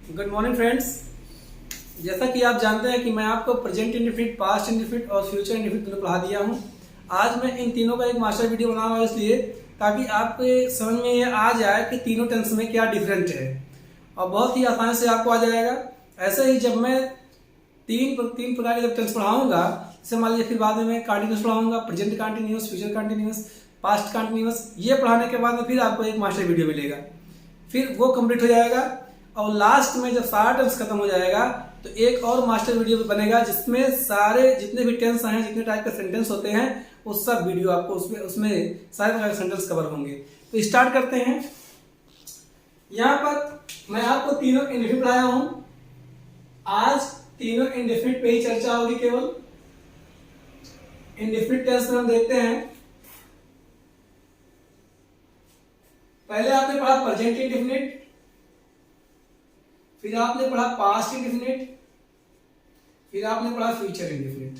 Good morning friends. जैसा कि आप जानते हैं कि मैं आपको प्रेजेंट इंडेफिनिट, पास्ट इंडेफिनिट और फ्यूचर इंडेफिनिट दोनों पढ़ा दिया हूं। आज मैं इन तीनों का एक मास्टर वीडियो बना रहा हूं इसलिए ताकि आपके समझ में ये आ जाए कि तीनों टेंस में क्या डिफरेंट है और बहुत ही आसानी से आपको आ जाएगा। ऐसे ही जब मैं तीन प्रकार के जब टेंस पढ़ाऊंगा, जैसे मान लीजिए फिर बाद में मैं कंटिन्यूस पढ़ाऊंगा, present continuous, future continuous, past continuous. ये पढ़ाने के बाद में फिर आपको एक मास्टर वीडियो मिलेगा, फिर वो कंप्लीट हो जाएगा और लास्ट में जब सारा टेंस खत्म हो जाएगा तो एक और मास्टर वीडियो बनेगा जिसमें सारे जितने भी टेंस हैं, जितने टाइप के सेंटेंस होते हैं, वो सब वीडियो आपको उसमें सारे प्रकार के सेंटेंस कवर होंगे। तो स्टार्ट करते हैं। यहाँ पर मैं आपको तीनों इंडेफिनिट पढ़ाया हूं। आज तीनों इंडेफिनिट पे ही चर्चा होगी। केवल इंडेफिनिट टेंस में हम देखते हैं। पहले आपने पढ़ा प्रेजेंट इंडेफिनिट, फिर आपने पढ़ा पास्ट इंडेफिनिट, फिर आपने पढ़ा फ्यूचर इंडेफिनिट।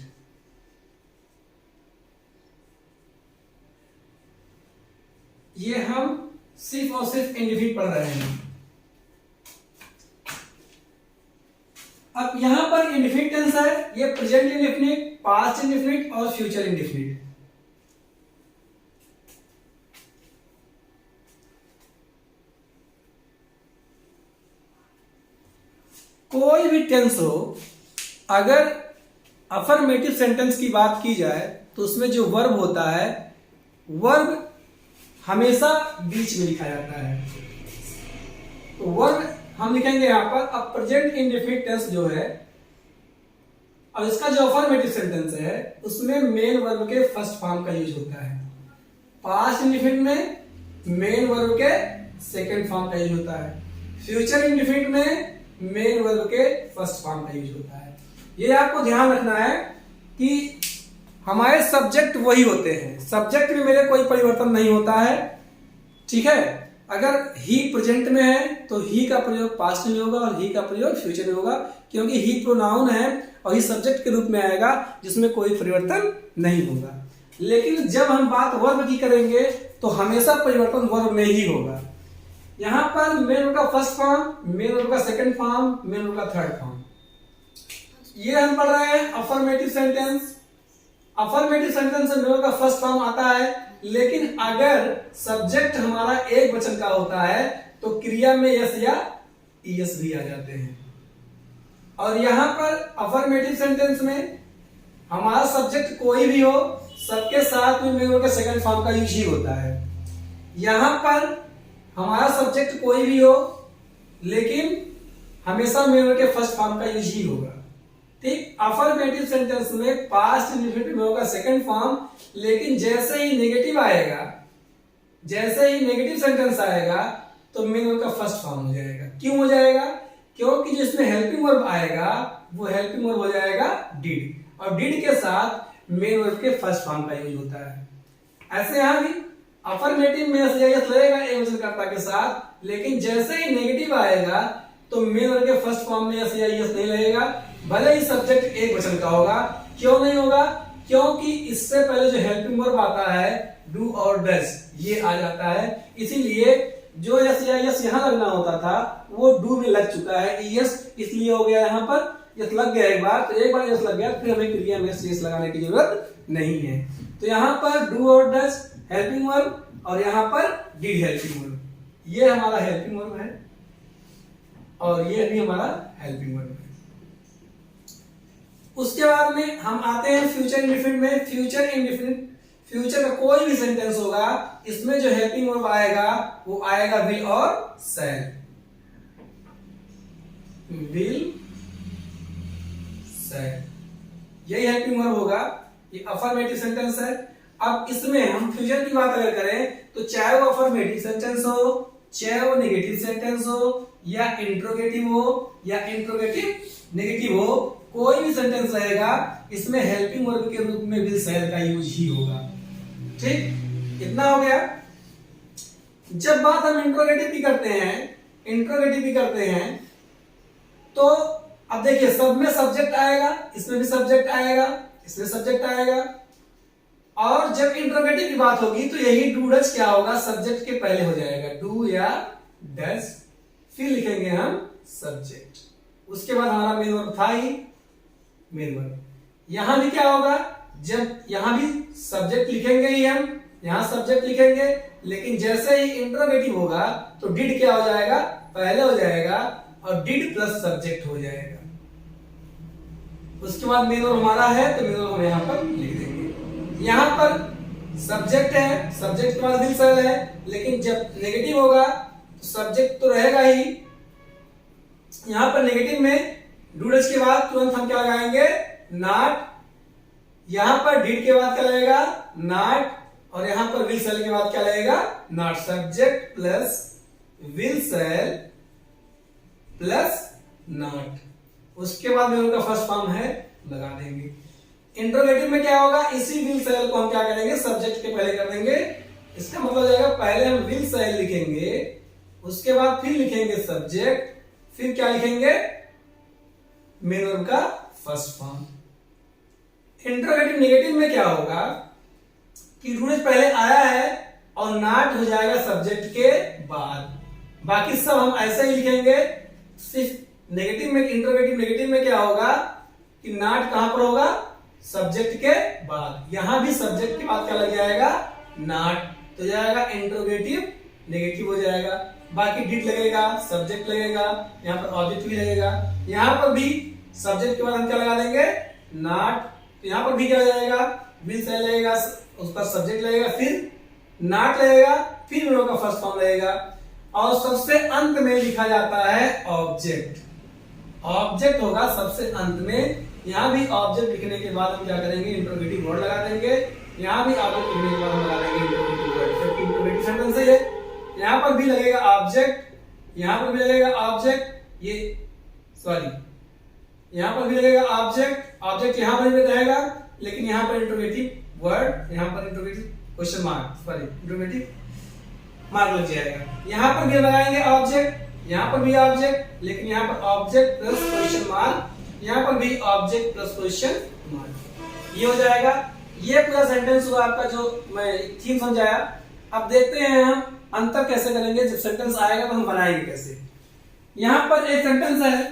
ये हम सिर्फ और सिर्फ इंडेफिनिट पढ़ रहे हैं। अब यहां पर इंडेफिनिट टेंस है, ये प्रेजेंट इंडेफिनिट, पास्ट इंडेफिनिट और फ्यूचर इंडेफिनिट। कोई भी टेंस हो, अगर अफर्मेटिव सेंटेंस की बात की जाए तो उसमें जो वर्ब होता है, वर्ब हमेशा बीच में लिखा जाता है। तो वर्ब हम लिखेंगे यहां पर अब प्रेजेंट इंडेफिनिट टेंस जो है, अब इसका जो अफर्मेटिव सेंटेंस है उसमें मेन वर्ब के फर्स्ट फॉर्म का यूज होता है। पास्ट इंडेफिनिट में मेन वर्ब के सेकंड फॉर्म का यूज होता है। फ्यूचर इंडेफिनिट में मेन वर्ब के फर्स्ट फॉर्म का यूज होता है। ये आपको ध्यान रखना है कि हमारे सब्जेक्ट वही होते हैं, सब्जेक्ट में मेरे कोई परिवर्तन नहीं होता है। ठीक है, अगर ही प्रेजेंट में है तो ही का प्रयोग पास्ट में होगा और ही का प्रयोग फ्यूचर में होगा, क्योंकि ही प्रोनाउन है और ही सब्जेक्ट के रूप में आएगा जिसमें कोई परिवर्तन नहीं होगा। लेकिन जब हम बात वर्ब की करेंगे तो हमेशा परिवर्तन वर्ब में ही होगा। यहां पर मेन वर्ब का फर्स्ट फॉर्म, मेन वर्ब का सेकंड फॉर्म, मेन वर्ब का थर्ड फॉर्म, ये हम पढ़ रहे हैं अफर्मेटिव सेंटेंस। अफर्मेटिव सेंटेंस में मेन वर्ब का फर्स्ट फॉर्म आता है, लेकिन अगर सब्जेक्ट हमारा एक वचन का होता है तो क्रिया में यस या ईएस भी आ जाते हैं। और यहां पर अफर्मेटिव सेंटेंस में हमारा सब्जेक्ट कोई भी हो, सबके साथ में मेन वर्ब के सेकंड फॉर्म का यूज ही होता है। यहां पर हमारा सब्जेक्ट कोई भी हो, लेकिन हमेशा मेन वर्ब के फर्स्ट फॉर्म का यूज ही होगा। ठीक, अफर्मेटिव सेंटेंस में पास्ट इंडेफिनिट में होगा सेकंड फॉर्म, लेकिन जैसे ही नेगेटिव आएगा, जैसे ही नेगेटिव सेंटेंस आएगा तो मेन वर्ब का फर्स्ट फॉर्म हो जाएगा। क्यों हो जाएगा? क्योंकि जिसमें हेल्पिंग वर्ब आएगा वो हेल्पिंग वर्ब हो जाएगा डिड, और डिड के साथ मेन वर्ब के फर्स्ट फॉर्म का यूज होता है। ऐसे यहां भी अफर्मेटिव में यस लगेगा एक वचनकर्ता के साथ, लेकिन जैसे ही नेगेटिव आएगा तो मेन वर्ब के फर्स्ट फॉर्म में यस या यस नहीं लगेगा, भले ही सब्जेक्ट एक वचन का होगा। क्यों नहीं होगा? क्योंकि इससे पहले जो हेल्पिंग वर्ब आता है डू और डज, ये आ जाता है। इसीलिए जो यस या यस यहां लगना होता था वो डू में लग चुका है, यस इसलिए हो गया यहां पर यस लग गया एक बार, तो एक बार यस लग गया फिर हमें क्रिया में यस लगाने की जरूरत नहीं है। तो यहां पर डू और डज हेल्पिंग वर्ब और यहां पर डिड हेल्पिंग वर्ब, ये हमारा हेल्पिंग वर्ब है और ये भी हमारा हेल्पिंग वर्ब है। उसके बाद में हम आते हैं फ्यूचर इंडेफिनिट में। फ्यूचर इंडेफिनिट, फ्यूचर का कोई भी सेंटेंस होगा, इसमें जो हेल्पिंग वर्ब आएगा वो आएगा विल और शैल। विल, शैल, यही हेल्पिंग वर्ब होगा। ये अफर्मेटिव सेंटेंस है। अब इसमें हम फ्यूचर की बात अगर करें तो चाहे वो अफर्मेटिव सेंटेंस हो, चाहे वो नेगेटिव सेंटेंस हो, या इंट्रोगेटिव हो या इंट्रोगेटिव नेगेटिव हो, कोई भी सेंटेंस रहेगा इसमें हेल्पिंग वर्ब के रूप में विल शैल का यूज ही होगा। ठीक, इतना हो गया। जब बात हम इंट्रोगेटिव की करते हैं, तो अब देखिए सब में सब्जेक्ट आएगा, इसमें भी सब्जेक्ट आएगा, इसमें सब्जेक्ट आएगा, और जब इंट्रोगेटिव की बात होगी तो यही डू डज क्या होगा, सब्जेक्ट के पहले हो जाएगा, डू या डज, फिर लिखेंगे हम सब्जेक्ट। उसके बाद हमारा मेन वर्ब था ही मेन वर्ब। यहां भी क्या होगा, जब यहां भी सब्जेक्ट लिखेंगे ही हम, यहां सब्जेक्ट लिखेंगे, लेकिन जैसे ही इंटरोगेटिव होगा तो डिड क्या हो जाएगा, पहले हो जाएगा और डिड प्लस सब्जेक्ट हो जाएगा। उसके बाद मेन वर्ब हमारा है तो मेन वर्ब हम यहां पर लिख देंगे। यहां पर सब्जेक्ट है, सब्जेक्ट के बाद विल सेल है, लेकिन जब नेगेटिव होगा तो सब्जेक्ट तो रहेगा ही। यहां पर नेगेटिव में डूडस के बाद तुरंत हम क्या लगाएंगे, नॉट। यहां पर डिड के बाद क्या लगेगा, नॉट, और यहां पर विल सेल के बाद क्या लगेगा, not. Subject plus will sell plus not. उसके बाद में उनका फर्स्ट फॉर्म है लगा देंगे। इंट्रोगेटिव में क्या होगा, इसी विल सेल को हम क्या करेंगे, सब्जेक्ट के पहले कर देंगे। इसका मतलब हो जाएगा पहले हम विल सेल लिखेंगे, उसके बाद फिर लिखेंगे सब्जेक्ट, फिर क्या लिखेंगे, मेन वर्ब का फर्स्ट फॉर्म। इंट्रोगेटिव नेगेटिव में क्या होगा कि रूट पहले आया है और नॉट हो जाएगा सब्जेक्ट के बाद। बाकी सब हम ऐसे ही लिखेंगे। सिर्फ नेगेटिव में, इंट्रोगेटिव नेगेटिव में क्या होगा कि नॉट कहां पर होगा, सब्जेक्ट के बाद। यहां भी सब्जेक्ट के बाद क्या लग जाएगा, नॉट, तो जाएगा इंट्रोगेटिव नेगेटिव हो जाएगा। बाकी डिड लगेगा, सब्जेक्ट लगेगा, यहां पर ऑब्जेक्ट भी लगेगा। यहां पर भी सब्जेक्ट के बाद हम क्या लगा देंगे, नॉट, तो यहां पर भी क्या हो जाएगा, विल सेल लगेगा, उस पर सब्जेक्ट लगेगा, फिर नॉट लगेगा, फिर उनका फर्स्ट फॉर्म लगेगा। और सबसे अंत में लिखा जाता है ऑब्जेक्ट। ऑब्जेक्ट होगा सबसे अंत में। यहां भी ऑब्जेक्ट लिखने के बाद हम क्या करेंगे, इंट्रोगेटिव वर्ड लगा देंगे। यहां भी ऑब्जेक्ट लिखने के बाद हम लगा देंगे इंट्रोगेटिव वर्ड, क्योंकि इंट्रोगेटिव सेंटेंस है। यहां पर भी लगेगा ऑब्जेक्ट, यहां पर भी लगेगा ऑब्जेक्ट, ये सॉरी, यहां पर भी लगेगा ऑब्जेक्ट, ऑब्जेक्ट यहां पर भी रहेगा, लेकिन यहां पर इंट्रोगेटिव वर्ड, यहां पर interrogative question mark, sorry interrogative mark लग जाएगा। यहां पर भी लगाएंगे ऑब्जेक्ट, यहां पर भी ऑब्जेक्ट, लेकिन यहां पर ऑब्जेक्ट प्लस क्वेश्चन मार्क, यहां पर भी ऑब्जेक्ट प्लस क्वेश्चन मार्क, ये हो जाएगा। ये पूरा सेंटेंस हुआ आपका, जो मैं थीम समझाया। अब देखते हैं हम अंतर कैसे करेंगे, जब सेंटेंस आएगा तो हम बनाएंगे कैसे। यहां पर एक सेंटेंस है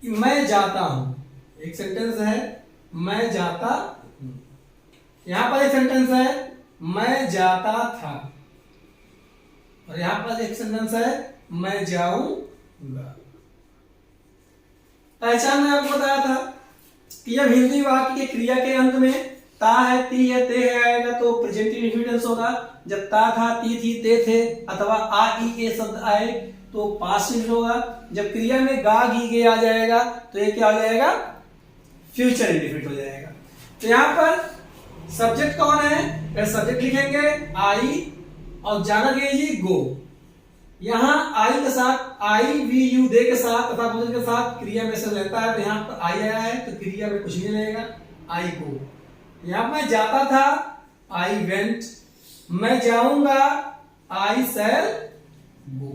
कि मैं जाता हूं, एक सेंटेंस है मैं जाता हूं। यहां पर एक सेंटेंस है मैं जाता था, और यहां पर एक सेंटेंस है मैं जाऊंगा। पहचान में आपको बताया था कि जब हिंदी वाक्य के क्रिया के अंत में ता है, ती है, ते है आएगा तो प्रेजेंटिव इंडिफिनिट होगा। जब ता था, ती थी, ते थे अथवा आ ई ए शब्द आए तो पास्ट टेंस होगा। जब क्रिया में गा गी गे आ जाएगा तो ये क्या हो जाएगा, फ्यूचर इंडिफिनिट हो जाएगा। तो यहां पर सब्जेक्ट कौन है, सब्जेक्ट लिखेंगे आई और जाना कीजिए गो। यहां आई के साथ आई वी यू दे के साथ तथा के साथ क्रिया में से रहता है, तो यहां पर आई आया है तो क्रिया में कुछ नहीं रहेगा, आई गो। यहां मैं जाता था, आई वेंट, मैं जाऊंगा, आई शैल गो।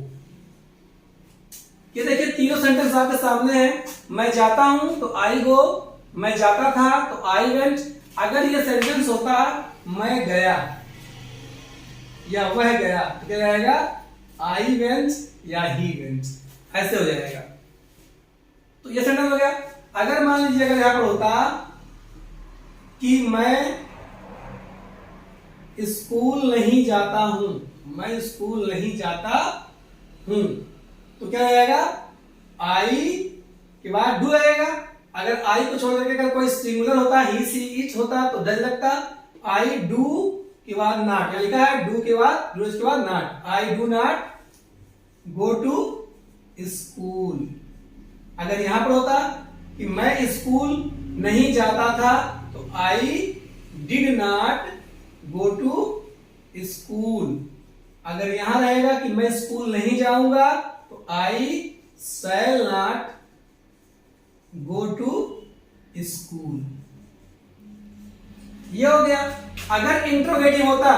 ये देखिए तीनों सेंटेंस आपके सामने हैं। मैं जाता हूं तो आई गो, मैं जाता था तो आई वेंट। अगर ये सेंटेंस होता मैं गया या वह गया तो क्या रहेगा, आई वेंट या ही वेंट, ऐसे हो जाएगा। तो ये सेंटेंस हो गया। अगर मान लीजिए अगर यहां पर होता कि मैं स्कूल नहीं जाता हूं, मैं स्कूल नहीं जाता हूं, तो क्या रहेगा, आई के बाद डू रहेगा। अगर आई को छोड़ करके अगर कोई सिंगुलर होता, ही सी इट होता तो डज लगता। आई डू के बाद नॉट, या लिखा है डू के बाद, डू के बाद not, I do not go to school. अगर यहां पर होता कि मैं स्कूल नहीं जाता था तो I did not go to school. अगर यहां रहेगा कि मैं स्कूल नहीं जाऊंगा तो I shall not go to school. ये हो गया। अगर इंट्रोगेटिव होता,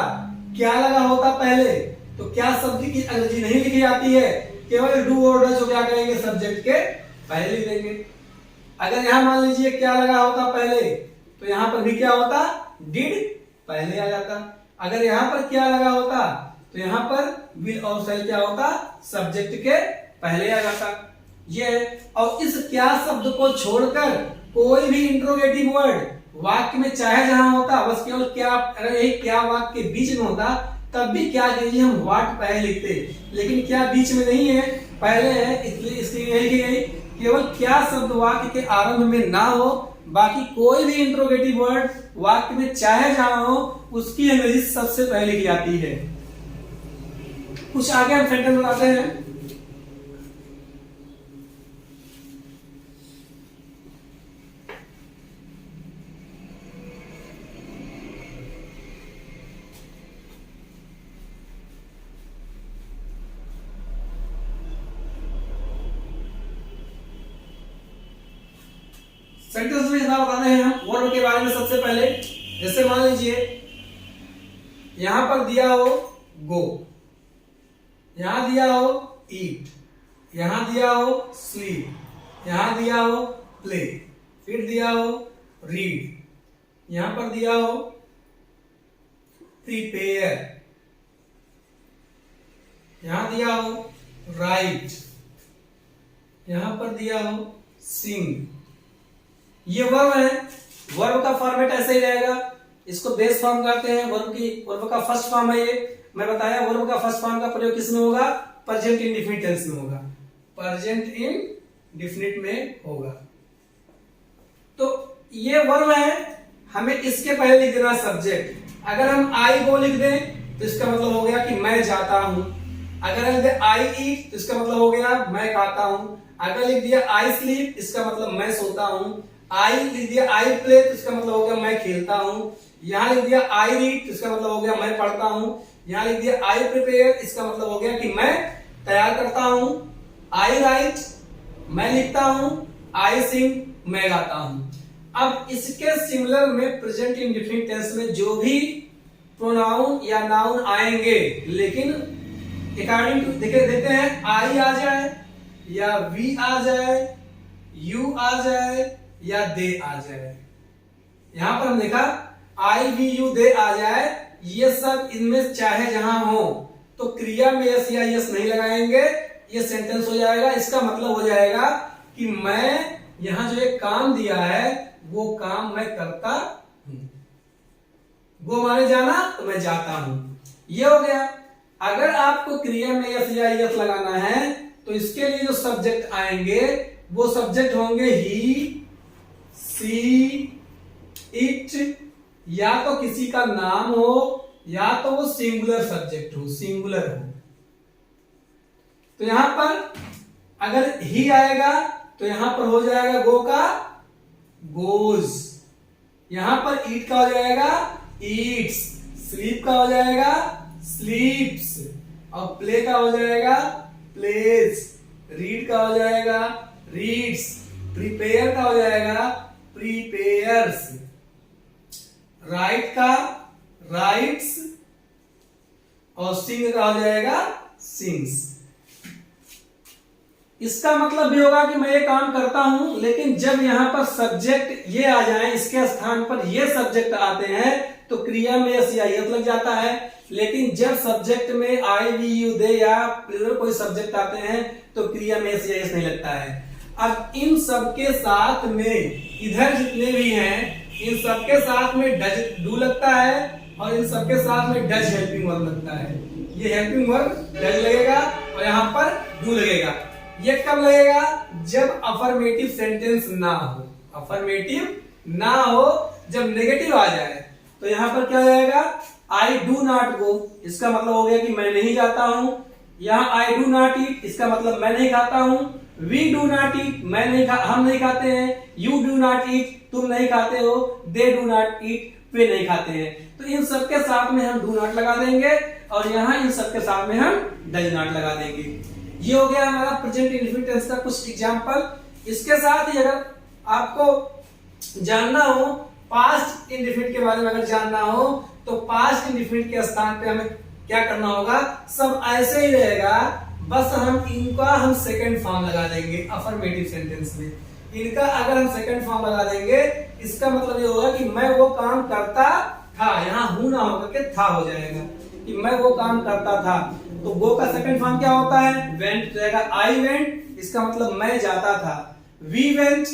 क्या लगा होता पहले, तो क्या शब्द की अंग्रेजी नहीं लिखी जाती है, केवल डू और डज क्या करेंगे, सब्जेक्ट के पहले लिख देंगे। अगर यहां मान लीजिए क्या लगा होता पहले, तो यहां पर भी क्या होता, डिड पहले आ जाता। अगर यहां पर क्या लगा होता तो यहां पर विल और शैल क्या होता, सब्जेक्ट के पहले आ जाता। ये है। और इस क्या शब्द को छोड़कर कोई भी इंट्रोगेटिव वर्ड वाक्य में चाहे जहां होता, बस केवल क्या, अगर यही क्या वाक्य के बीच में होता तब भी क्या कीजिए हम व्हाट पहले लिखते, लेकिन क्या बीच में नहीं है, पहले है, इसलिए इसलिए यही केवल क्या शब्द वाक्य के आरंभ में ना हो, बाकी कोई भी इंट्रोगेटिव वर्ड वाक्य में चाहे जहां हो उसकी अंग्रेजी सबसे पहले की जाती है। कुछ आगे हम सेंटेंस बनाते हैं। सेंटेंस में इतना बताने हैं हम वर्ब के बारे में। सबसे पहले जैसे मान लीजिए यहां पर दिया हो गो, यहां दिया हो ईट, यहां दिया हो स्लीप, यहां दिया हो प्ले, फिर दिया हो रीड, यहां पर दिया हो प्रिपेयर, यहां दिया हो राइट, यहां पर दिया हो सिंग। ये वर्ब है। वर्ब का फॉर्मेट ऐसे ही रहेगा, इसको बेस फॉर्म कहते हैं। वर्ब का फर्स्ट फॉर्म है ये, मैं बताया वर्ब का फर्स्ट फॉर्म का प्रयोग किसमें होगा, प्रेजेंट इंडेफिनिट टेंस में होगा, प्रेजेंट इंडेफिनिट में होगा। तो ये वर्ब है, हमें इसके पहले लिख देना सब्जेक्ट। अगर हम आई गो लिख दें तो इसका मतलब हो गया कि मैं जाता हूं। अगर हम लिख दे आई ईट तो इसका मतलब हो गया मैं खाता हूं। अगर लिख दिया आई स्लीप इसका मतलब मैं सोता हूं। आई लिख दिया आई प्ले तो इसका मतलब हो गया मैं खेलता हूं। यहां लिख दिया आई रीड तो इसका मतलब हो गया मैं पढ़ता हूं। यहां लिख दिया आई प्रिपेयर, इसका मतलब हो गया कि मैं तैयार करता हूं। आई राइट मैं लिखता हूं। आई सिंग मैं गाता हूं। अब इसके सिमिलर में प्रेजेंट इंडेफिनिट टेंस में जो भी प्रोनाउन या नाउन आएंगे, लेकिन अकॉर्डिंग टू देखते हैं आई आ जाए या वी आ जाए, यू आ जाए या दे आ जाए। यहां पर हम देखा आई वी यू दे आ जाए, ये सब इनमें चाहे जहां हो तो क्रिया में यस या यस नहीं लगाएंगे, ये सेंटेंस हो जाएगा। इसका मतलब हो जाएगा कि मैं यहां जो एक काम दिया है वो काम मैं करता हूं। गो माने जाना तो मैं जाता हूं, ये हो गया। अगर आपको क्रिया में यस या यस लगाना है तो इसके लिए जो सब्जेक्ट आएंगे वो सब्जेक्ट होंगे ही, सी, इट, या तो किसी का नाम हो या तो वो सिंगुलर सब्जेक्ट हो, सिंगुलर हो। तो यहां पर अगर ही आएगा तो यहां पर हो जाएगा गो का गोज, यहां पर ईट का हो जाएगा ईट्स, स्लीप का हो जाएगा स्लीप्स, और प्ले का हो जाएगा प्लेज, रीड का हो जाएगा रीड्स, प्रिपेयर का हो जाएगा प्रिपेयर्स, राइट का राइट्स, और सिंग का हो जाएगा सिंग्स। इसका मतलब भी होगा कि मैं ये काम करता हूं, लेकिन जब यहां पर सब्जेक्ट ये आ जाए, इसके स्थान पर ये सब्जेक्ट आते हैं तो क्रिया में यस या यस लग जाता है। लेकिन जब सब्जेक्ट में आई वी यू दे या कोई सब्जेक्ट आते हैं तो क्रिया में यस या यस नहीं लगता है। अब इन सबके साथ में इधर जितने भी हैं इन सबके साथ में डज डू लगता है और इन सबके साथ में डज हेल्पिंग वर्ब लगता है। ये हेल्पिंग वर्ब डज लगेगा और यहां पर डू लगेगा। ये कब लगेगा, जब अफर्मेटिव सेंटेंस ना हो। अफर्मेटिव ना हो, जब नेगेटिव आ जाए तो यहां पर क्या हो जाएगा, आई डू नॉट गो, इसका मतलब हो गया कि मैं नहीं जाता हूं। यहां आई डू नॉट ईट, इसका मतलब मैं नहीं खाता हूं। वी डू नॉट ईट, हम नहीं खाते हैं। यू डू नॉट ईट, तुम नहीं खाते हो। दे डू नॉट ईट, वे नहीं खाते हैं। तो इन सबके साथ में हम डू नॉट लगा देंगे और यहां इन सबके साथ में हम डज नॉट लगा देंगे। ये हो गया हमारा प्रेजेंट इंडेफिनिट टेंस का कुछ एग्जांपल। इसके साथ ही अगर आपको जानना हो पास्ट इंडेफिनिट के बारे में, अगर जानना हो तो पास्ट इंडेफिनिट के स्थान पे हमें क्या करना होगा, सब ऐसे ही रहेगा, बस हम सेकंड फॉर्म लगा देंगे अफर्मेटिव सेंटेंस में। इनका अगर हम सेकंड फॉर्म लगा देंगे इसका मतलब ये होगा कि मैं वो काम करता था, यहां हूं ना होकर के था हो जाएगा कि मैं वो काम करता था। तो गो का सेकंड फॉर्म क्या होता है? वेंट। तो जाएगा आई वेंट, इसका मतलब मैं जाता था। वी वेंट,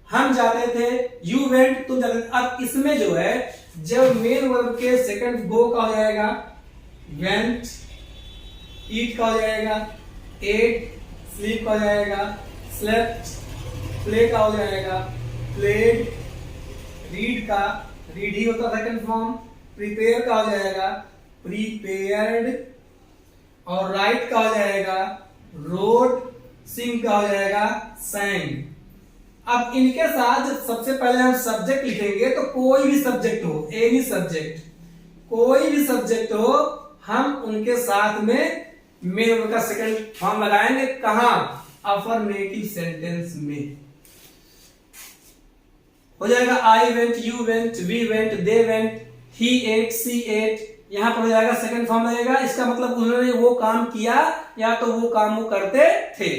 हम जाते थे। यू वेंट, तुम जाते थे। अब इसमें जो है, जब मेन वर्ब के सेकंड गो का हो जाएगा वेंट, ईट का हो जाएगा एट, स्लीप का हो जाएगा स्लेप्ट, प्ले का हो जाएगा प्लेड, रीड का रीड ही होता सेकंड फॉर्म, प्रिपेयर का हो जाएगा प्रीपेयर्ड, और राइट का हो जाएगा रोड, सिंग का हो जाएगा sang। अब इनके साथ सबसे पहले हम सब्जेक्ट लिखेंगे, तो कोई भी सब्जेक्ट हो, एनी सब्जेक्ट, कोई भी सब्जेक्ट हो, हम उनके साथ में मेन वर्ब का सेकंड फॉर्म लगाएंगे। कहां? अफर्मेटिव सेंटेंस में। हो जाएगा I went, you went, we went, they went, he ate, she ate. यहां पर हो जाएगा सेकंड फॉर्म लगेगा। इसका मतलब उन्होंने वो काम किया या तो वो काम वो करते थे।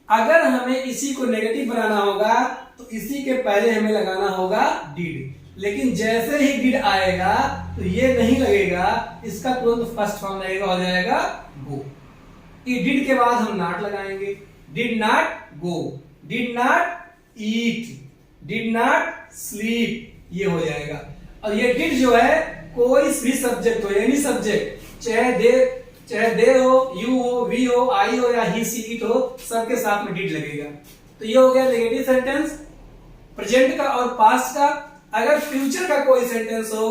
अगर हमें इसी को नेगेटिव बनाना होगा तो इसी के पहले हमें लगाना होगा डिड। लेकिन जैसे ही डिड आएगा तो ये नहीं लगेगा, इसका तुरंत फर्स्ट फॉर्म लगेगा, हो जाएगा गो। डिड के बाद हम नॉट लगाएंगे। Did not go, did not eat, did not sleep, ये हो जाएगा। और ये डिड जो है कोई भी सब्जेक्ट हो, एनी सब्जेक्ट, चाहे दे हो, यू हो, वी हो, आई हो या ही, सी, इट हो, सबके साथ में डिड लगेगा। तो ये हो गया नेगेटिव सेंटेंस प्रेजेंट का और पास्ट का। अगर फ्यूचर का कोई सेंटेंस हो,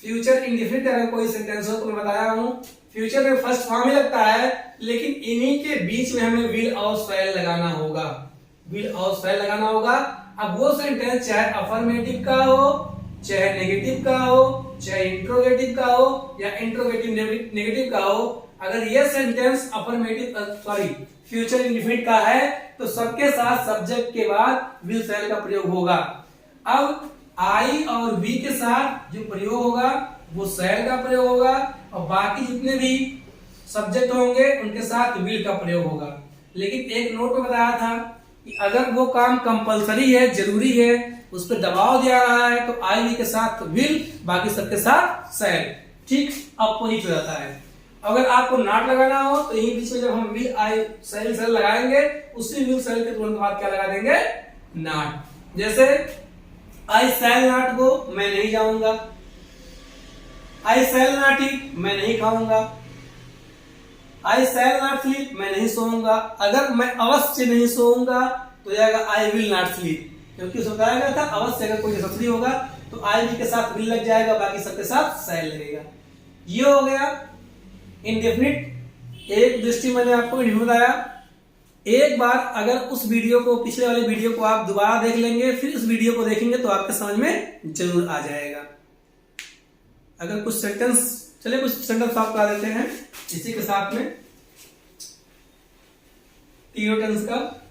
फ्यूचर इंडेफिनिट अगर कोई सेंटेंस हो, तो मैं बताया हूं फ्यूचर में फर्स्ट फॉर्म ही लगता है, लेकिन इन्हीं के बीच में हमें विल और शैल लगाना होगा, विल और शैल लगाना होगा। अब वो सेंटेंस चाहे अफर्मेटिव का हो, चाहे नेगेटिव का हो, चाहे इंट्रोगेटिव का हो या इंट्रोगेटिव नेगेटिव का हो, अगर ये सेंटेंस अफर्मेटिव फ्यूचर इंडेफिनिट का है तो सबके साथ सब्जेक्ट के बाद विल शैल का प्रयोग होगा। अब आई और वी के साथ जो प्रयोग होगा वो शैल का प्रयोग होगा, और बाकी जितने भी सब्जेक्ट होंगे उनके साथ विल का प्रयोग होगा। लेकिन एक नोट में बताया था कि अगर वो काम कंपलसरी है, जरूरी है, उस पर दबाव दिया रहा है, तो आई वी के साथ विल, बाकी सबके साथ शैल। ठीक अपोजिट हो जाता है। अगर आपको नॉट लगाना हो तो यही बीच में जब हम विल आई शैल लगाएंगे, उसी विल शैल के तुरंत बाद क्या लगा देंगे? नॉट। जैसे आई शैल नॉट गो, मैं नहीं जाऊंगा। आई शैल नॉट ईट, मैं नहीं खाऊंगा। आई शैल नॉट स्लीप, मैं नहीं सोऊंगा। अगर मैं अवश्य नहीं सोऊंगा तो जाएगा आई विल नॉट स्लीप, क्योंकि उसमें बताया गया था अवश्य अगर कोई नेसेसरी होगा तो आई विल के साथ विल लग जाएगा, बाकी सबके साथ शैल लगेगा। ये हो गया इंडेफिनिट। एक दृष्टि मैंने आपको बताया। एक बार अगर उस वीडियो को, पिछले वाले वीडियो को आप दोबारा देख लेंगे, फिर इस वीडियो को देखेंगे तो आपके समझ में जरूर आ जाएगा। अगर कुछ सेंटेंस, चलिए कुछ सेंटेंस आप करा देते हैं इसी के साथ में तीनों टेंस का।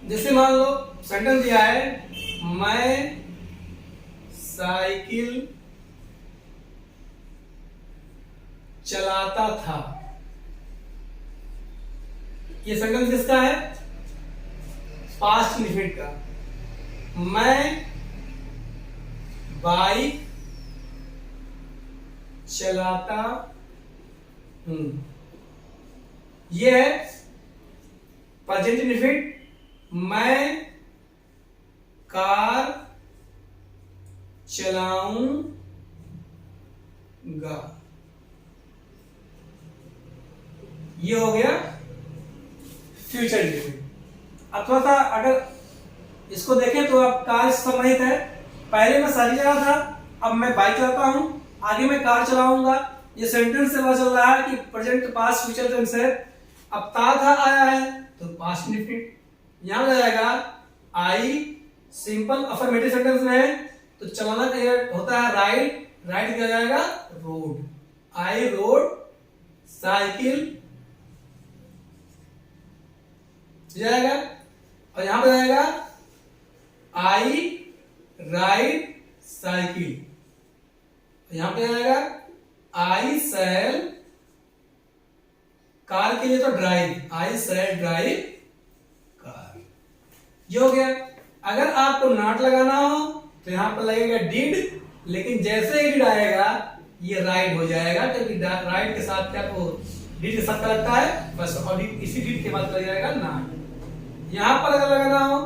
जैसे मान लो सेंटेंस दिया है, मैं साइकिल चलाता था। ये सेंटेंस किसका है? पास्ट इंडेफिनिट का। मैं बाइक चलाता हूं, यह है प्रेजेंट इंडेफिनिट। मैं कार चलाऊंगा, ये हो गया फ्यूचर इंडेफिनिट। अब थोड़ा सा अगर इसको देखें तो अब कार सम्मिलित है। पहले मैं साइकिल चला था, अब मैं बाइक चलाता हूं, आगे मैं कार चलाऊंगा। ये सेंटेंस से पता चल रहा है कि प्रेजेंट पास्ट फ्यूचर टेंस है। अब था आया है तो पास्ट इंडेफिनिट यहां लग जाएगा। आई सिंपल अफर्मेटिव सेंटेंस में है तो चलाना होता है राइड, राइड किया जाएगा रोड। आई रोड साइकिल जाएगा, और यहां पर जाएगा आई राइड साइकिल, यहां पे जाएगा आई शैल, कार के लिए तो ड्राइव, आई शैल ड्राइव कार। ये हो गया। अगर आपको नॉट लगाना हो तो यहाँ पर लगेगा डिड, लेकिन जैसे ही डिड आएगा ये राइट हो जाएगा, क्योंकि राइट के साथ क्या को डिड के साथ क्या लगता है बस, और इसी डिड के बाद लग जाएगा नॉट। यहाँ पर अगर लगाना हो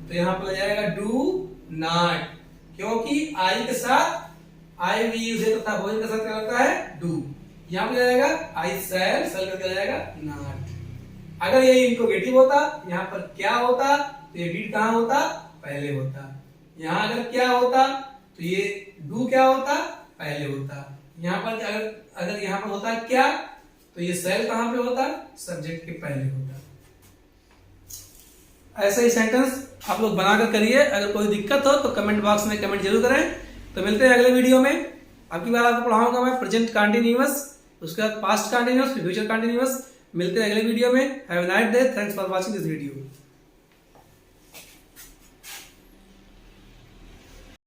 तो यहाँ पर लग जाएगा डू नॉट, क्योंकि आई के साथ आई भी यूज तथा भोजन के साथ क्या लगता है डू। यहाँ पर जाएगा आई शैल, शैल का जाएगा नॉट। अगर ये इंट्रोगेटिव होता, यहाँ पर क्या होता तो ये डिड कहाँ होता पहले होता। यहाँ अगर क्या होता तो ये डू क्या होता पहले होता। यहाँ पर अगर यहाँ पर होता क्या तो ये शैल कहाँ पे होता सब्जेक्ट के पहले होता। ऐसे ही सेंटेंस आप लोग बनाकर करिए। अगर कोई दिक्कत हो तो कमेंट बॉक्स में कमेंट जरूर करें। तो मिलते हैं अगले वीडियो में। अगली बार आपको पढ़ाऊंगा मैं प्रेजेंट कंटिन्यूअस, उसके बाद पास्ट कंटिन्यूअस, फिर फ्यूचर कंटिन्यूअस। मिलते हैं अगले वीडियो में। Have a nice day, thanks for watching this video.